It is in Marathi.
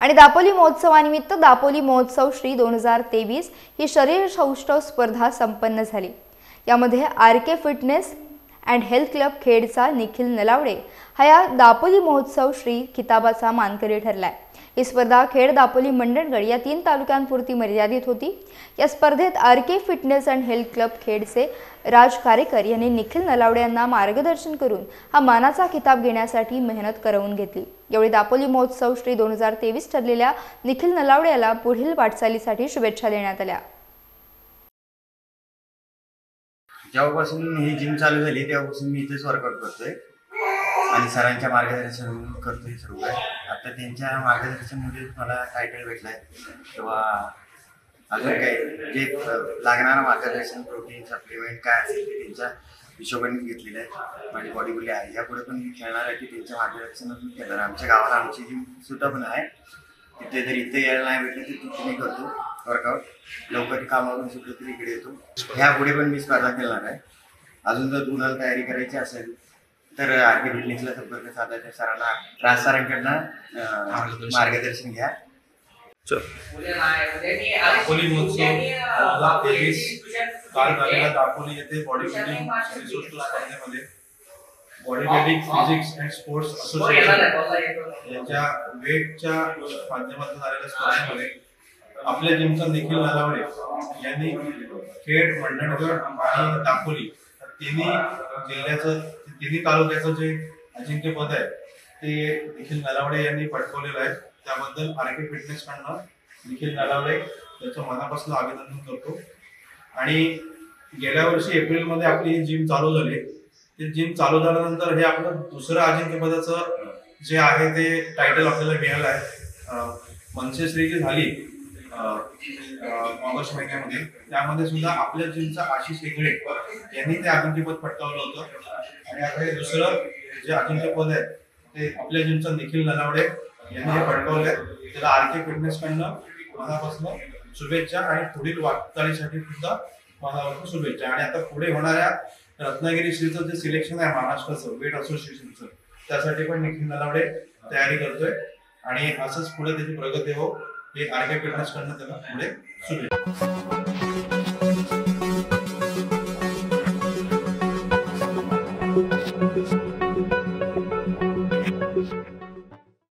आणि दापोली महोत्सवानिमित्त दापोली महोत्सव श्री 2023 ही शरीर सौष्ठव स्पर्धा संपन्न झाली। यामध्ये RK fitness and health club खेडचा निखिल नलावडे हा या दापोली महोत्सव श्री किताबाचा मानकरी ठरलाय। ही स्पर्धा खेड, दापोली, मंडणगड या 3 तालुक्यांपुरती मर्यादित होती। या स्पर्धेत RK fitness and health club खेडचे राज कारेकर यांनी निखिल नलावडे यांना मार्गदर्शन करून हा मानाचा किताब घेण्यासाठी मेहनत करवून घेतली। यावेळी दापोली महोत्सव श्री 2023 ठरलेल्या निखिल नलावडे याला पुढील वाटचालीसाठी शुभेच्छा देण्यात आल्या। जेव्हापासून ही जिम चालू झाली तेव्हापासून मी इथेच वर्कआउट करतोय आणि सरांच्या मार्गदर्शन करतोय सर्व काय। आता त्यांच्या मार्गदर्शनामध्ये मला टायटल भेटलाय किंवा अजून काही जे लागणारं मार्गदर्शन, प्रोटीन सप्लिमेंट काय असेल ते त्यांच्या हिशोबाने घेतलेलं आहे। माझी बॉडी बिल्डिंग आहे, यापुढे पण मी खेळणार आहे की त्यांच्या मार्गदर्शनातून खेळणार। आमच्या गावाला आमची जिम सुद्धा पण आहे, तिथे जर इथे यायला नाही भेटलं तर तिथे मी करतो वर्कआउट। लवकर कामावरून सुद्धा तरी इकडे येतो। ह्यापुढे पण मी स्पर्धा खेळणार आहे। अजून जर तुम्हाला तयारी करायची असेल तर आरके फिटनेसला संपर्क साधायचा, सरांना राज सरांकडनं मार्गदर्शन घ्या। दापोली महोत्सव 2023 काल झालेला दापोली येथे बॉडी बिल्डिंग स्पर्धेमध्ये body building physics and sports association यांच्या वेटच्या माध्यमातून झालेल्या स्पर्धेमध्ये आपल्या जिमचा निखिल नलावडे यांनी खेड, मंडणगड आणि दापोली तिन्ही तालुक्याचं जे अजिंक्यपद आहे ते निखिल नलावडे यांनी पटकावलेलं आहे। त्याबद्दल आरके फिटनेस कडनं निखिल नलावडे त्याचं मनापासून अभिनंदन करतो। आणि गेल्या वर्षी एप्रिलमध्ये आपली ही जिम चालू झाली। ती जिम चालू झाल्यानंतर हे आपलं दुसरं अजिंक्यपदाचं जे आहे ते टायटल आपल्याला मिळालं आहे। मनसेश्रीची झाली ऑगस्ट महिन्यामध्ये, त्यामध्ये सुद्धा आपल्या जिमचा आशिष हेगडे यांनी ते अजिंक्यपद पटकावलं होतं। आणि आता हे दुसरं जे अजिंक्यपद आहे ते आपल्या जिमचा निखिल नलावडे यांनी हे पटकावलंय। त्याला आरके फिटनेस कडनं मनापासून शुभेच्छा आणि पुढील वाटचालीसाठी सुद्धा मनापासून शुभेच्छा। आणि आता पुढे होणाऱ्या रत्नागिरी श्रीचं जे सिलेक्शन आहे महाराष्ट्राचं वेट असोसिएशनचं, त्यासाठी पण निखिल नलावडे तयारी करतोय आणि असंच पुढे त्याची प्रगती हो हे आरके फिटनेस कडनं त्याला पुढे शुभेच्छा।